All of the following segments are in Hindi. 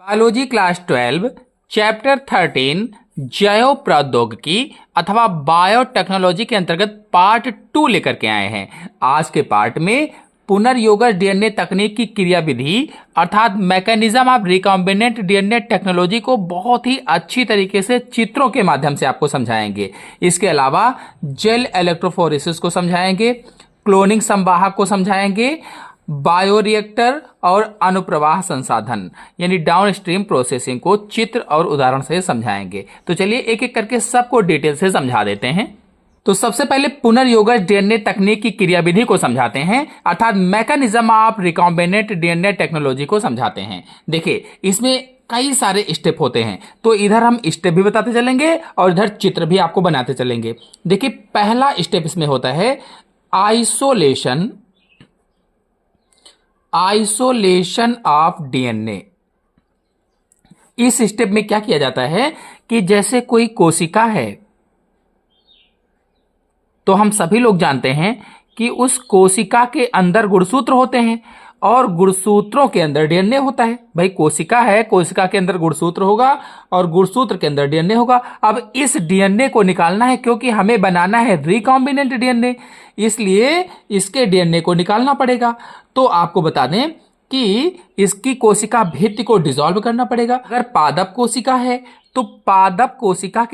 बायोलॉजी क्लास 12 चैप्टर 13 जैव प्रौद्योगिकी अथवा बायोटेक्नोलॉजी के अंतर्गत पार्ट 2 लेकर के आए हैं। आज के पार्ट में पुनर्योगज डीएनए तकनीक की क्रियाविधि अर्थात mechanism of recombinant DNA technology को बहुत ही अच्छी तरीके से चित्रों के माध्यम से आपको समझाएंगे। इसके अलावा जेल इलेक्ट्रोफोरेसिस को समझाएंगे, क्लोनिंग संवाहक को समझाएंगे, बायोरिएक्टर और अनुप्रवाह संसाधन यानी डाउनस्ट्रीम प्रोसेसिंग को चित्र और उदाहरण से समझाएंगे। तो चलिए एक एक करके सबको डिटेल से समझा देते हैं। तो सबसे पहले पुनर्योगज डीएनए तकनीक की क्रियाविधि को समझाते हैं अर्थात mechanism of recombinant DNA technology को समझाते हैं। देखिए इसमें कई सारे स्टेप होते हैं, तो इधर हम स्टेप भी बताते चलेंगे और इधर चित्र भी आपको बनाते चलेंगे। देखिए पहला स्टेप इसमें होता है आइसोलेशन ऑफ डीएनए। इस स्टेप में क्या किया जाता है कि जैसे कोई कोशिका है तो हम सभी लोग जानते हैं कि उस कोशिका के अंदर गुणसूत्र होते हैं और गुणसूत्रों के अंदर डीएनए होता है। भाई कोशिका है, कोशिका के अंदर गुणसूत्र होगा और गुणसूत्र के अंदर डीएनए होगा। अब इस डीएनए को निकालना है क्योंकि हमें बनाना है रिकॉम्बिनेंट डीएनए, इसलिए इसके डीएनए को निकालना पड़ेगा। तो आपको बता दें कि इसकी कोशिका भित्ति को डिसॉल्व करना पड़ेगा। अगर पादप कोशिका है तो पादप कोशिका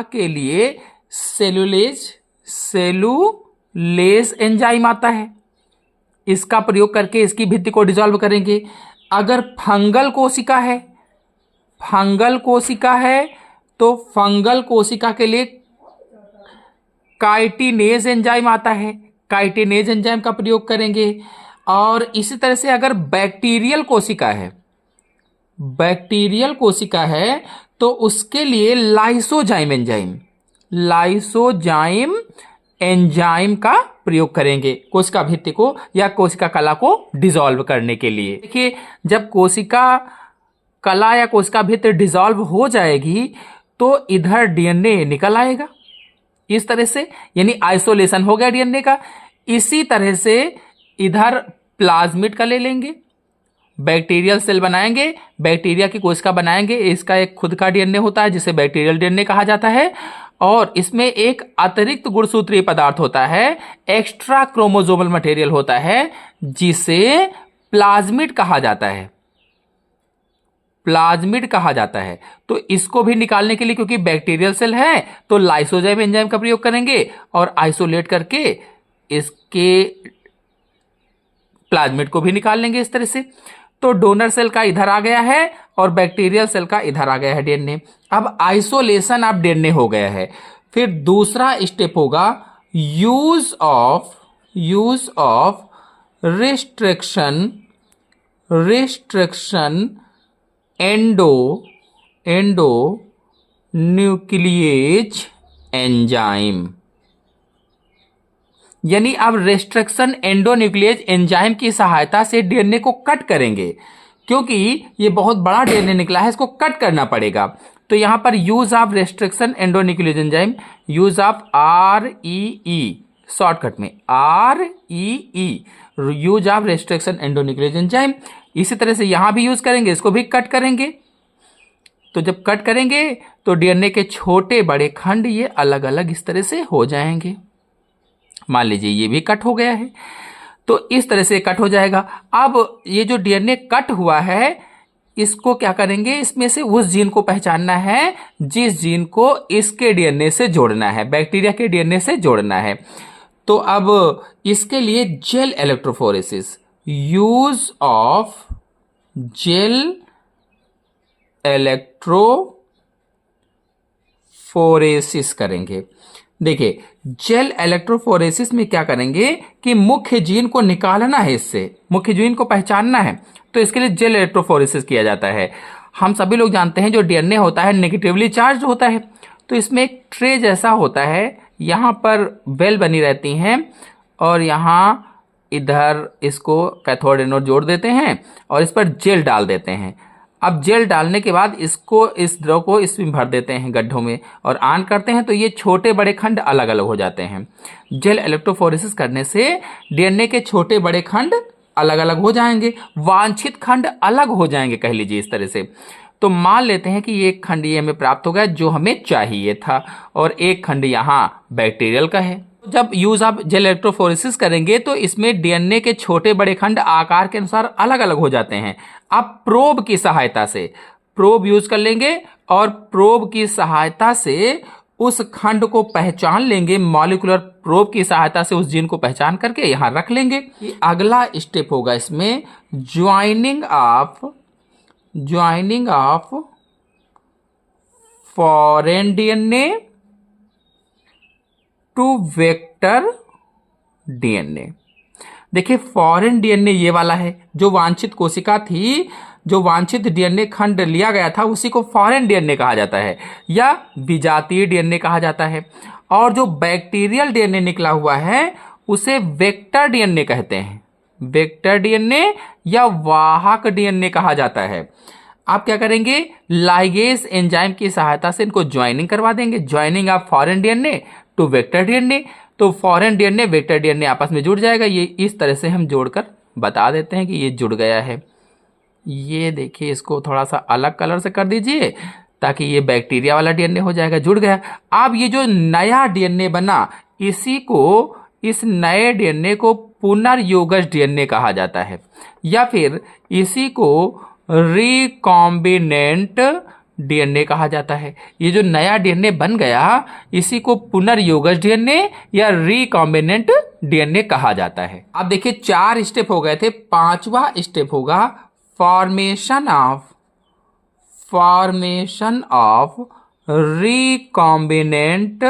के लिए सेलुलेज एंजाइम आता है, इसका प्रयोग करके इसकी भित्ति को डिसॉल्व करेंगे। अगर फंगल कोशिका है तो फंगल कोशिका के लिए काइटिनेज एंजाइम आता है, काइटिनेज एंजाइम का प्रयोग करेंगे। और इसी तरह से अगर बैक्टीरियल कोशिका है तो उसके लिए लाइसोजाइम एंजाइम का प्रयोग करेंगे कोशिका भित्ति को या कोशिका कला को डिसॉल्व करने के लिए। देखिए जब कोशिका कला या कोशिका भित्ति डिसॉल्व हो जाएगी तो इधर डीएनए निकल आएगा इस तरह से, यानी आइसोलेशन हो गया डीएनए का। इसी तरह से इधर प्लाज्मिड का ले लेंगे, बैक्टीरियल सेल बनाएंगे, बैक्टीरिया की कोशिका बनाएंगे, इसका एक खुद का डीएनए होता है जिसे बैक्टीरियल डीएनए कहा जाता है। और इसमें एक अतिरिक्त गुणसूत्रीय पदार्थ होता है, एक्स्ट्रा क्रोमोसोमल मटेरियल होता है जिसे प्लाज्मिड कहा जाता है। तो इसको भी निकालने के लिए क्योंकि बैक्टीरियल सेल है तो लाइसोजाइम एंजाइम का प्रयोग करेंगे और आइसोलेट करके इसके प्लाज्मिड को भी निकाल लेंगे इस तरह से। तो डोनर सेल का इधर आ गया है और बैक्टीरियल सेल का इधर आ गया है डीएनए। अब आइसोलेशन ऑफ डीएनए हो गया है। फिर दूसरा स्टेप होगा use of restriction endo nuclease enzyme, यानी अब रेस्ट्रिक्शन एंडोन्यूक्लिएज एंजाइम की सहायता से डीएनए को कट करेंगे क्योंकि ये बहुत बड़ा डीएनए निकला है, इसको कट करना पड़ेगा। तो यहां पर use of restriction endonuclease enzyme, use of REE, shortcut में REE, use of restriction endonuclease enzyme. इसी तरह से यहां भी यूज करेंगे, इसको भी कट करेंगे। तो जब कट करेंगे तो डीएनए के छोटे बड़े खंड ये अलग अलग इस तरह से हो जाएंगे। मान लीजिए ये भी कट हो गया है, तो इस तरह से कट हो जाएगा। अब ये जो डीएनए कट हुआ है इसको क्या करेंगे, इसमें से उस जीन को पहचानना है जिस जीन को इसके डीएनए से जोड़ना है, बैक्टीरिया के डीएनए से जोड़ना है। तो अब इसके लिए gel electrophoresis, use of gel electrophoresis करेंगे। देखिए जेल इलेक्ट्रोफोरेसिस में क्या करेंगे कि मुख्य जीन को निकालना है, इससे मुख्य जीन को पहचानना है, तो इसके लिए जेल इलेक्ट्रोफोरेसिस किया जाता है। हम सभी लोग जानते हैं जो डीएनए होता है नेगेटिवली चार्ज होता है, तो इसमें एक ट्रे जैसा होता है, यहाँ पर बेल बनी रहती हैं और यहाँ इधर इसको कैथोड एनोड जोड़ देते हैं और इस पर जेल डाल देते हैं। अब जेल डालने के बाद इसको, इस द्रव को इसमें भर देते हैं गड्ढों में और ऑन करते हैं तो ये छोटे बड़े खंड अलग अलग हो जाते हैं। जेल इलेक्ट्रोफोरेसिस करने से डीएनए के छोटे बड़े खंड अलग अलग हो जाएंगे, वांछित खंड अलग हो जाएंगे, कह लीजिए इस तरह से। तो मान लेते हैं कि ये एक खंड ये हमें प्राप्त हो गया जो हमें चाहिए था, और एक खंड यहाँ बैक्टीरियल का है। जब यूज ऑफ जेल इलेक्ट्रोफोरेसिस करेंगे तो इसमें डीएनए के छोटे बड़े खंड आकार के अनुसार अलग अलग हो जाते हैं। अब प्रोब की सहायता से प्रोब यूज कर लेंगे, और प्रोब की सहायता से उस खंड को पहचान लेंगे, मॉलिक्यूलर प्रोब की सहायता से उस जीन को पहचान करके यहां रख लेंगे। अगला स्टेप होगा इसमें joining of foreign DNA to vector DNA. देखिए फॉरेन डीएनए ये वाला है, जो वांछित कोशिका थी, जो वांछित डीएनए खंड लिया गया था उसी को फॉरेन डीएनए कहा जाता है या विजातीय डीएनए कहा जाता है। और जो बैक्टीरियल डीएनए निकला हुआ है उसे वेक्टर डीएनए कहते हैं, वेक्टर डीएनए या वाहक डीएनए कहा जाता है। आप क्या करेंगे, लाइगेज एंजाइम की सहायता से इनको ज्वाइनिंग करवा देंगे, joining of foreign DNA to vector DNA. तो फॉरेन डीएनए वेक्टर डीएनए आपस में जुड़ जाएगा। ये इस तरह से हम जोड़कर बता देते हैं कि ये जुड़ गया है। ये देखिए, इसको थोड़ा सा अलग कलर से कर दीजिए ताकि ये बैक्टीरिया वाला डीएनए हो जाएगा, जुड़ गया। अब ये जो नया डीएनए बना, इस नए डीएनए को पुनर्योगज डीएनए कहा जाता है, या फिर इसी को रिकॉम्बिनेंट डीएनए कहा जाता है। ये जो नया डीएनए बन गया इसी को पुनर्योगज डीएनए या रिकॉम्बिनेंट डीएनए कहा जाता है। अब देखिए 4 स्टेप हो गए थे, 5वां स्टेप होगा फॉर्मेशन ऑफ रिकॉम्बिनेंट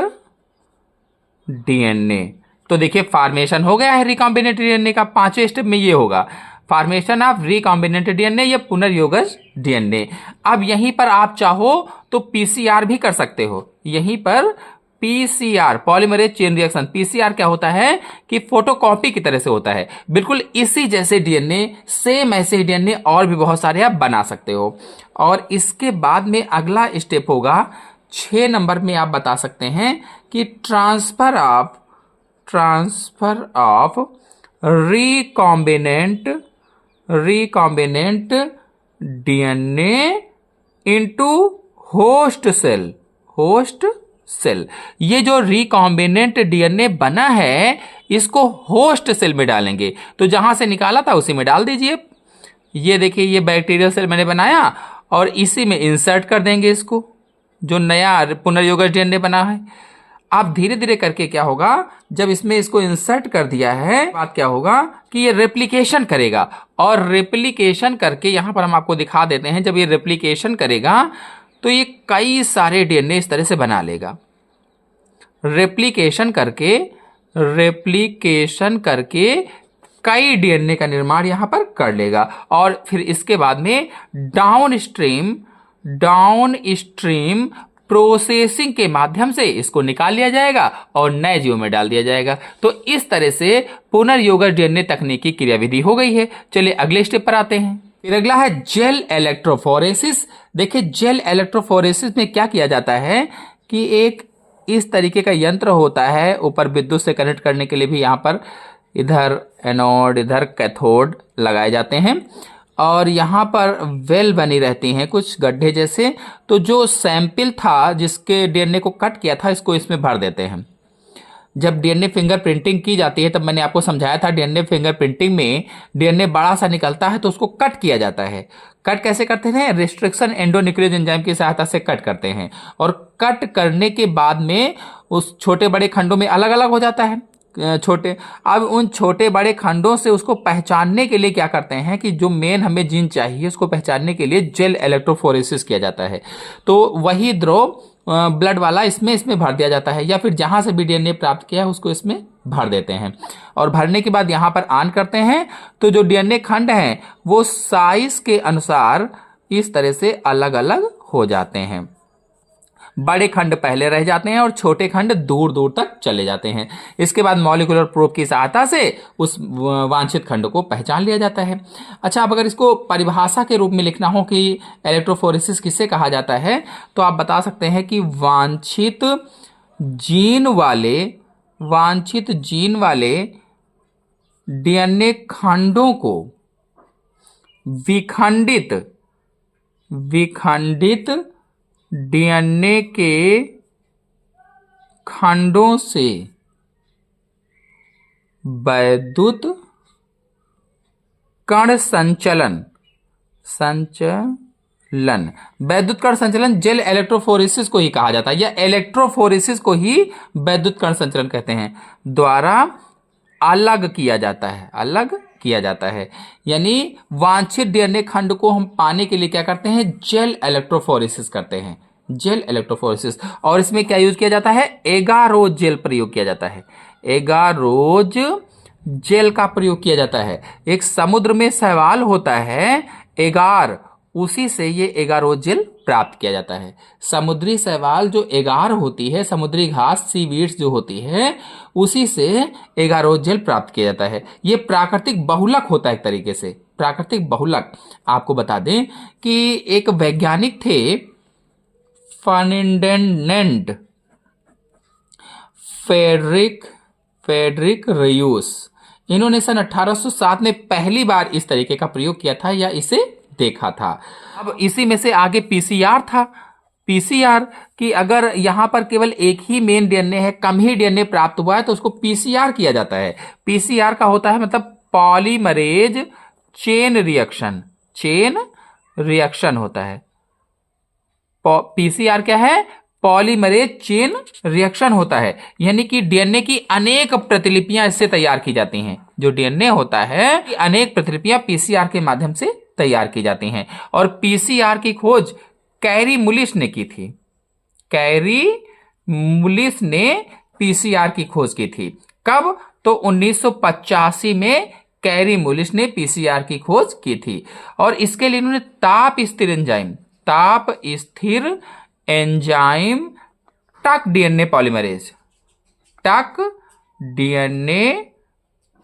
डीएनए। तो देखिए फॉर्मेशन हो गया है रिकॉम्बिनेंट डीएनए का, 5वें स्टेप में ये होगा फॉर्मेशन ऑफ रिकॉम्बिनेंट डीएनए या पुनर्योगज डीएनए। अब यहीं पर आप चाहो तो पीसीआर भी कर सकते हो। यहीं पर PCR, polymerase chain reaction, PCR क्या होता है कि फोटोकॉपी की तरह से होता है, बिल्कुल इसी जैसे डीएनए, सेम ऐसे डीएनए और भी बहुत सारे आप बना सकते हो। और इसके बाद में अगला स्टेप होगा 6 नंबर में, आप बता सकते हैं कि transfer of recombinant DNA into host cell. ये जो रिकॉम्बिनेंट डीएनए बना है इसको होस्ट सेल में डालेंगे। तो जहां से निकाला था उसी में डाल दीजिए। ये देखिए, ये बैक्टीरियल सेल मैंने बनाया और इसी में इंसर्ट कर देंगे इसको, जो नया पुनर्योगज डीएनए बना है। अब धीरे धीरे करके क्या होगा, जब इसमें इसको इंसर्ट कर दिया है, बात क्या होगा कि ये रेप्लिकेशन करेगा, और रेप्लिकेशन करके यहां पर हम आपको दिखा देते हैं, जब ये रेप्लिकेशन करेगा तो ये कई सारे डीएनए इस तरह से बना लेगा। रेप्लिकेशन करके कई डीएनए का निर्माण यहां पर कर लेगा, और फिर इसके बाद में डाउन स्ट्रीम प्रोसेसिंग के माध्यम से इसको निकाल लिया जाएगा और नए जीव में डाल दिया जाएगा। तो इस तरह से पुनर्योगज डीएनए तकनीक की क्रियाविधि हो गई है। चलिए अगले स्टेप पर आते हैं। फिर अगला है जेल इलेक्ट्रोफोरेसिस। देखिए जेल इलेक्ट्रोफोरेसिस में क्या किया जाता है कि एक इस तरीके का यंत्र होता है, ऊपर विद्युत से कनेक्ट करने के लिए भी यहाँ पर इधर एनोड इधर कैथोड लगाए जाते हैं, और यहाँ पर वेल बनी रहती हैं कुछ गड्ढे जैसे। तो जो सैंपल था जिसके डीएनए को कट किया था, इसको इसमें भर देते हैं। जब डीएनए फिंगरप्रिंटिंग की जाती है, तब मैंने आपको समझाया था डीएनए फिंगरप्रिंटिंग में डीएनए बड़ा सा निकलता है तो उसको कट किया जाता है। कट कैसे करते हैं, रिस्ट्रिक्शन एंडोन्यूक्लियोज एंजाइम की सहायता से कट करते हैं, और कट करने के बाद में उस छोटे बड़े खंडों में अलग अलग हो जाता है छोटे। अब उन छोटे बड़े खंडों से उसको पहचानने के लिए क्या करते हैं कि जो मेन हमें जीन चाहिए उसको पहचानने के लिए जेल इलेक्ट्रोफोरेसिस किया जाता है। तो वही द्रव ब्लड वाला इसमें भर दिया जाता है, या फिर जहां से भी डीएनए प्राप्त किया है उसको इसमें भर देते हैं, और भरने के बाद यहां पर ऑन करते हैं। तो जो डीएनए खंड हैं वो साइज के अनुसार इस तरह से अलग अलग हो जाते हैं। बड़े खंड पहले रह जाते हैं और छोटे खंड दूर दूर तक चले जाते हैं। इसके बाद मॉलिक्यूलर प्रोब की सहायता से उस वांछित खंड को पहचान लिया जाता है। अच्छा, अब अगर इसको परिभाषा के रूप में लिखना हो कि इलेक्ट्रोफोरेसिस किसे कहा जाता है, तो आप बता सकते हैं कि वांछित जीन वाले डीएनए खंडों को विखंडित डीएनए के खंडों से वैद्युत कण संचलन वैद्युत कण संचलन जेल इलेक्ट्रोफोरेसिस को ही कहा जाता है, या इलेक्ट्रोफोरेसिस को ही वैद्युत कण संचलन कहते हैं, द्वारा अलग किया जाता है। यानी वांछित डीएनए खंड को हम पाने के लिए क्या करते हैं, जेल इलेक्ट्रोफोरेसिस करते हैं, जेल इलेक्ट्रोफोरेसिस। और इसमें क्या यूज किया जाता है, एगारोज जेल प्रयोग किया जाता है, एगारोज जेल का प्रयोग किया जाता है। एक समुद्र में शैवाल होता है एगार, उसी से ये एगारोज जेल प्राप्त किया जाता है। समुद्री शैवाल जो एगार होती है, समुद्री घास सीवीड्स जो होती है, उसी से एगारोज जेल प्राप्त किया जाता है। ये प्राकृतिक बहुलक होता है एक तरीके से, प्राकृतिक बहुलक। आपको बता दें कि एक वैज्ञानिक थे फर्डिनेंड फ्रेडरिक रियूस, इन्होंने सन 1807 में पहली बार इस तरीके का प्रयोग किया था या इसे देखा था। अब इसी में से आगे पीसीआर था। पीसीआर कि अगर यहां पर केवल एक ही मेन डीएनए है, कम ही डीएनए प्राप्त हुआ है, तो उसको पीसीआर किया जाता है। पीसीआर का होता है मतलब पॉलीमरेज चेन रिएक्शन होता है। पीसीआर क्या है, पॉलीमरेज चेन रिएक्शन होता है, यानी कि डीएनए की अनेक प्रतिलिपियां इससे तैयार की जाती हैं। जो डीएनए होता है अनेक प्रतिलिपियां पीसीआर के माध्यम से तैयार की जाती हैं। और पीसीआर की खोज कैरी मुलिस ने की थी। कैरी मुलिस ने पीसीआर की खोज की थी। कब? तो 1985 में कैरी मुलिस ने पीसीआर की खोज की थी। और इसके लिए इन्होंने ताप स्थिर एंजाइम टक डीएनए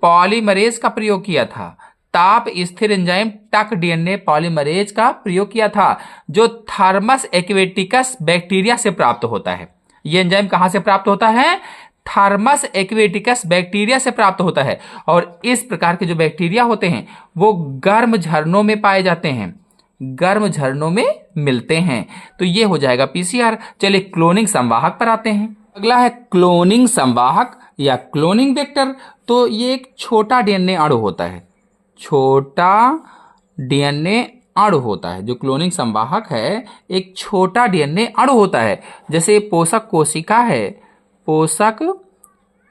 पॉलीमरेज का प्रयोग किया था। ताप स्थिर एंजाइम टक डीएनए पॉलीमरेज का प्रयोग किया था, जो थर्मस एक्वेटिकस बैक्टीरिया से प्राप्त होता है। यह एंजाइम कहां से प्राप्त होता है? थर्मस एक्वेटिकस बैक्टीरिया से प्राप्त होता है। और इस प्रकार के जो बैक्टीरिया होते हैं वो गर्म झरनों में पाए जाते हैं, गर्म झरनों में मिलते हैं। तो ये हो जाएगा पीसीआर। चलिए क्लोनिंग संवाहक पर आते हैं। अगला है क्लोनिंग संवाहक या क्लोनिंग वेक्टर। तो ये एक छोटा डीएनए अणु होता है, छोटा डीएनए अणु होता है। जो क्लोनिंग संवाहक है एक छोटा डीएनए अणु होता है। जैसे पोषक कोशिका है, पोषक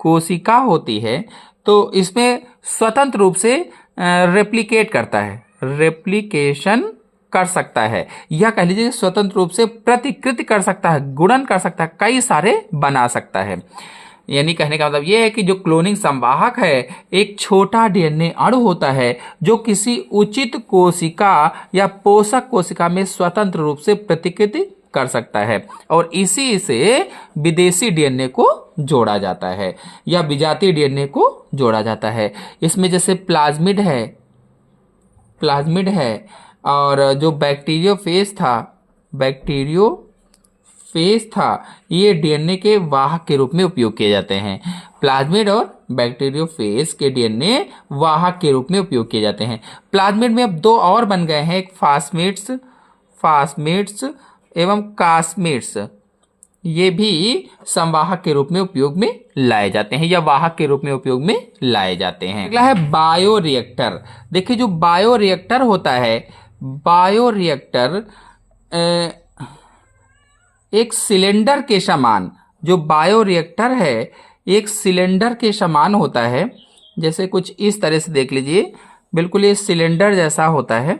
कोशिका होती है, तो इसमें स्वतंत्र रूप से रेप्लिकेट करता है, रेप्लिकेशन कर सकता है, या कह लीजिए स्वतंत्र रूप से प्रतिकृति कर सकता है, गुणन कर सकता है, कई सारे बना सकता है। यानी कहने का मतलब यह है कि जो क्लोनिंग संवाहक है एक छोटा डीएनए अणु होता है जो किसी उचित कोशिका या पोषक कोशिका में स्वतंत्र रूप से प्रतिकृति कर सकता है, और इसी से विदेशी डीएनए को जोड़ा जाता है या विजातीय डीएनए को जोड़ा जाता है। इसमें जैसे प्लाज्मिड है, और जो बैक्टीरियोफेज था, ये डीएनए के वाहक के रूप में उपयोग किए जाते हैं। प्लाज्मिड और बैक्टीरियोफेज के डीएनए वाहक के रूप में उपयोग किए जाते हैं। प्लाज्मिड में अब दो और बन गए हैं, एक फास्मिड्स एवं कास्मिड्स। ये भी संवाहक के रूप में उपयोग में लाए जाते हैं या वाहक के रूप में उपयोग में लाए जाते हैं। अगला है बायोरिएक्टर। देखिए जो बायोरिएक्टर होता है, बायोरिएक्टर एक सिलेंडर के समान, जो बायोरिएक्टर है एक सिलेंडर के समान होता है। जैसे कुछ इस तरह से देख लीजिए, बिल्कुल ये सिलेंडर जैसा होता है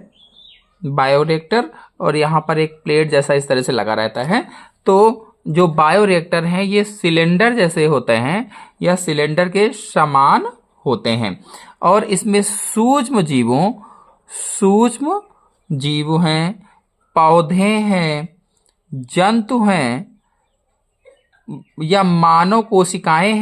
बायोरिएक्टर, और यहाँ पर एक प्लेट जैसा इस तरह से लगा रहता है। तो जो बायोरिएक्टर हैं ये सिलेंडर जैसे होते हैं या सिलेंडर के समान होते हैं, और इसमें सूक्ष्म जीव हैं, पौधे हैं, जंतु हैं या मानव कोशिकाएं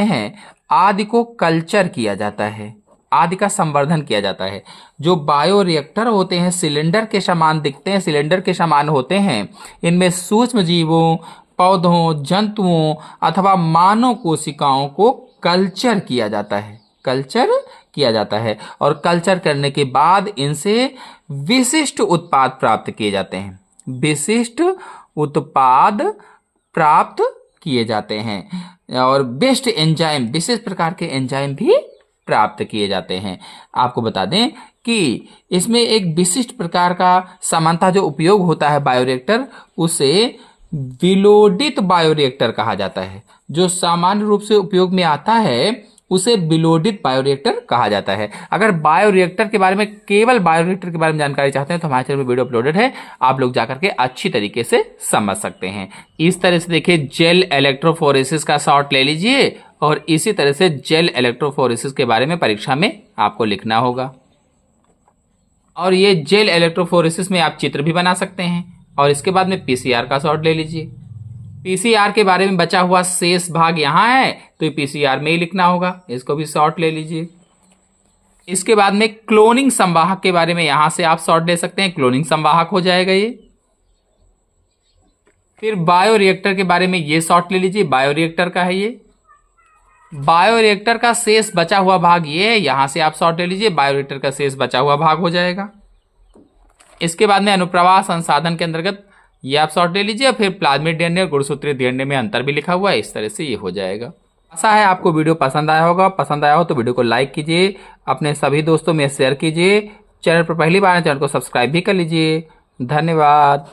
हैं, आदि को कल्चर किया जाता है, आदि का संवर्धन किया जाता है। जो बायोरिएक्टर होते हैं सिलेंडर के समान दिखते हैं, सिलेंडर के समान होते हैं। इनमें सूक्ष्म जीवों, पौधों, जंतुओं अथवा मानव कोशिकाओं को कल्चर किया जाता है। कल्चर किया जाता है और कल्चर करने के बाद इनसे विशिष्ट उत्पाद प्राप्त किए जाते हैं। विशिष्ट उत्पाद प्राप्त किए जाते हैं और बेस्ट एंजाइम, विशेष प्रकार के एंजाइम भी प्राप्त किए जाते हैं। आपको बता दें कि इसमें एक विशिष्ट प्रकार का सामान्यतः जो उपयोग होता है बायोरिएक्टर, उसे विलोडित बायोरिएक्टर कहा जाता है। जो सामान्य रूप से उपयोग में आता है उसे विलोडित बायोरिएक्टर कहा जाता है। अगर बायोरिएक्टर के बारे में, केवल बायोरिएक्टर के बारे में जानकारी चाहते हैं तो हमारे चैनल में वीडियो अपलोडेड है, आप लोग जाकर के अच्छी तरीके से समझ सकते हैं। इस तरह से देखिए, जेल इलेक्ट्रोफोरेसिस का शॉर्ट ले लीजिए और इसी तरह से जेल इलेक्ट्रोफोरेसिस के बारे में परीक्षा में आपको लिखना होगा। और ये जेल इलेक्ट्रोफोरेसिस में आप चित्र भी बना सकते हैं। और इसके बाद में पीसीआर का शॉर्ट ले लीजिए। पीसीआर के बारे में बचा हुआ शेष भाग यहाँ है तो ये पीसीआर में ही लिखना होगा, इसको भी शॉर्ट ले लीजिए। इसके बाद में क्लोनिंग संवाहक के बारे में यहां से आप शॉर्ट ले सकते हैं, क्लोनिंग संवाहक हो जाएगा ये। फिर बायोरिएक्टर के बारे में ये शॉर्ट ले लीजिए, बायोरिएक्टर का है ये। बायोरिएक्टर का शेष बचा हुआ भाग ये है, यहां से आप शॉर्ट ले लीजिए, बायोरिएक्टर का शेष बचा हुआ भाग हो जाएगा। इसके बाद में अनुप्रवाह संसाधन के अंतर्गत ये आप शॉर्ट ले लीजिए। फिर प्लाज्मिक डीएनए और गुणसूत्रीय डीएनए में अंतर भी लिखा हुआ है, इस तरह से ये हो जाएगा। आशा है आपको वीडियो पसंद आया होगा। पसंद आया हो तो वीडियो को लाइक कीजिए, अपने सभी दोस्तों में शेयर कीजिए। चैनल पर पहली बार है, चैनल को सब्सक्राइब भी कर लीजिए। धन्यवाद।